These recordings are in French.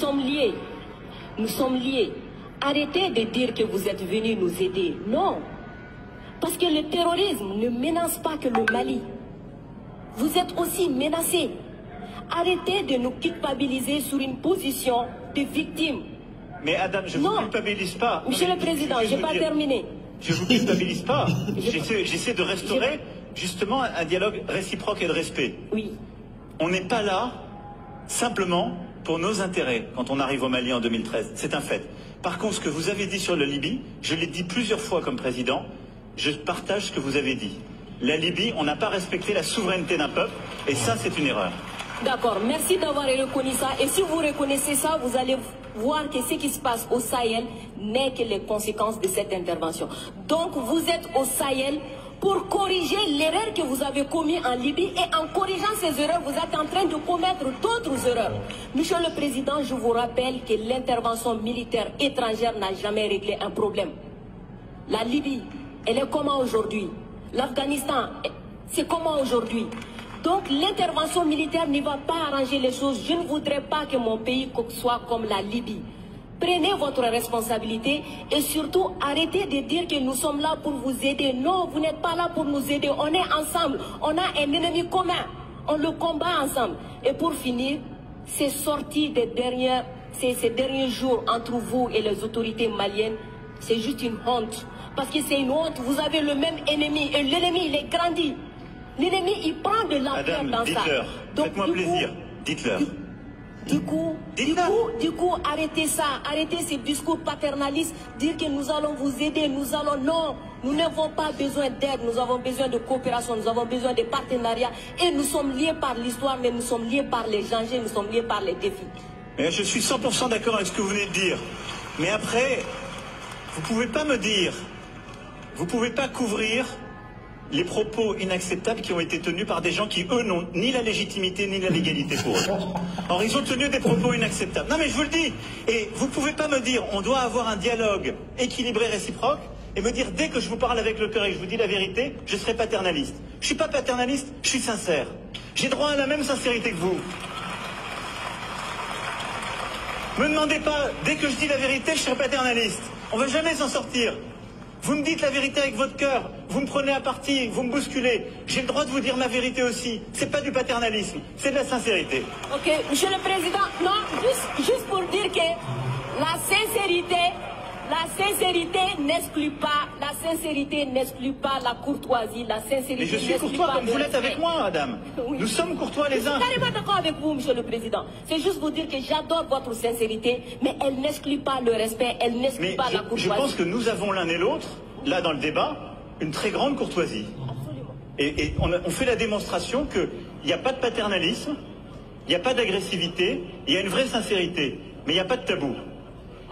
sommes liés. Nous sommes liés. Arrêtez de dire que vous êtes venus nous aider. Non. Parce que le terrorisme ne menace pas que le Mali. Vous êtes aussi menacés. Arrêtez de nous culpabiliser sur une position de victime. Mais Adam, je ne vous culpabilise pas. Monsieur le Président, je n'ai pas terminé. Je ne vous culpabilise pas. J'essaie de restaurer justement un dialogue réciproque et de respect. Oui. On n'est pas là simplement pour nos intérêts quand on arrive au Mali en 2013. C'est un fait. Par contre, ce que vous avez dit sur la Libye, je l'ai dit plusieurs fois comme président, je partage ce que vous avez dit. La Libye, on n'a pas respecté la souveraineté d'un peuple, et ça, c'est une erreur. D'accord, merci d'avoir reconnu ça. Et si vous reconnaissez ça, vous allez voir que ce qui se passe au Sahel n'est que les conséquences de cette intervention. Donc, vous êtes au Sahel pour corriger l'erreur que vous avez commise en Libye, et en corrigeant ces erreurs, vous êtes en train de commettre d'autres erreurs. Monsieur le Président, je vous rappelle que l'intervention militaire étrangère n'a jamais réglé un problème. La Libye, elle est comment aujourd'hui? L'Afghanistan, c'est comment aujourd'hui? Donc l'intervention militaire ne va pas arranger les choses. Je ne voudrais pas que mon pays soit comme la Libye. Prenez votre responsabilité et surtout arrêtez de dire que nous sommes là pour vous aider. Non, vous n'êtes pas là pour nous aider. On est ensemble. On a un ennemi commun. On le combat ensemble. Et pour finir, ces sorties ces derniers jours entre vous et les autorités maliennes, c'est juste une honte. Parce que c'est une honte. Vous avez le même ennemi et l'ennemi, il est grandi. L'ennemi, il prend de l'ampleur dans ça. Faites-moi plaisir, dites-leur. Du coup, arrêtez ça, arrêtez ces discours paternalistes, dire que nous allons vous aider, non, nous n'avons pas besoin d'aide, nous avons besoin de coopération, nous avons besoin de partenariat, et nous sommes liés par l'histoire, mais nous sommes liés par les dangers, nous sommes liés par les défis. Mais je suis 100% d'accord avec ce que vous venez de dire, mais après, vous ne pouvez pas me dire, vous ne pouvez pas couvrir les propos inacceptables qui ont été tenus par des gens qui, eux, n'ont ni la légitimité ni la légalité pour eux. Or, ils ont tenu des propos inacceptables. Non, mais je vous le dis. Et vous ne pouvez pas me dire, on doit avoir un dialogue équilibré, réciproque, et me dire, dès que je vous parle avec le cœur et que je vous dis la vérité, je serai paternaliste. Je ne suis pas paternaliste, je suis sincère. J'ai droit à la même sincérité que vous. Me demandez pas, dès que je dis la vérité, je serai paternaliste. On ne va jamais s'en sortir. Vous me dites la vérité avec votre cœur, vous me prenez à partie, vous me bousculez. J'ai le droit de vous dire ma vérité aussi. C'est pas du paternalisme, c'est de la sincérité. Ok, Monsieur le Président, non, juste pour dire que la sincérité n'exclut pas la courtoisie, la sincérité. Mais je suis courtois comme vous l'êtes avec moi, Adam. Oui. Nous sommes courtois les uns. Je suis carrément d'accord avec vous, Monsieur le Président. C'est juste vous dire que j'adore votre sincérité, mais elle n'exclut pas le respect, elle n'exclut pas la courtoisie. Je pense que nous avons l'un et l'autre, là dans le débat, une très grande courtoisie. Absolument. Et on fait la démonstration qu'il n'y a pas de paternalisme, il n'y a pas d'agressivité, il y a une vraie sincérité, mais il n'y a pas de tabou.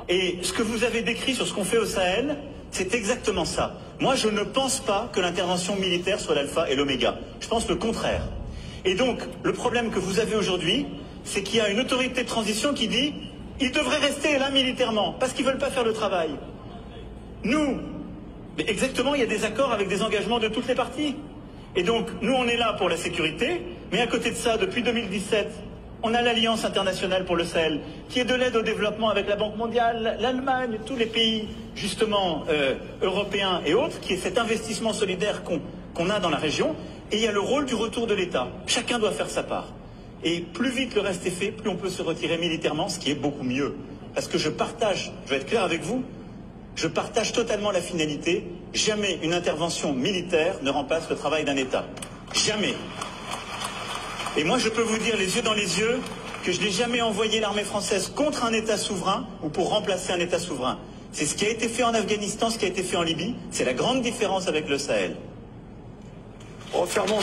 Et ce que vous avez décrit sur ce qu'on fait au Sahel, c'est exactement ça. Moi, je ne pense pas que l'intervention militaire soit l'alpha et l'oméga. Je pense le contraire. Et donc, le problème que vous avez aujourd'hui, c'est qu'il y a une autorité de transition qui dit « ils devraient rester là militairement, parce qu'ils ne veulent pas faire le travail ». Nous, mais exactement, il y a des accords avec des engagements de toutes les parties. Et donc, nous, on est là pour la sécurité, mais à côté de ça, depuis 2017, on a l'Alliance internationale pour le Sahel, qui est de l'aide au développement avec la Banque mondiale, l'Allemagne, tous les pays, justement, européens et autres, qui est cet investissement solidaire qu'on a dans la région. Et il y a le rôle du retour de l'État. Chacun doit faire sa part. Et plus vite le reste est fait, plus on peut se retirer militairement, ce qui est beaucoup mieux. Parce que je vais être clair avec vous, je partage totalement la finalité. Jamais une intervention militaire ne remplace le travail d'un État. Jamais. Et moi, je peux vous dire les yeux dans les yeux que je n'ai jamais envoyé l'armée française contre un État souverain ou pour remplacer un État souverain. C'est ce qui a été fait en Afghanistan, ce qui a été fait en Libye. C'est la grande différence avec le Sahel. Refermons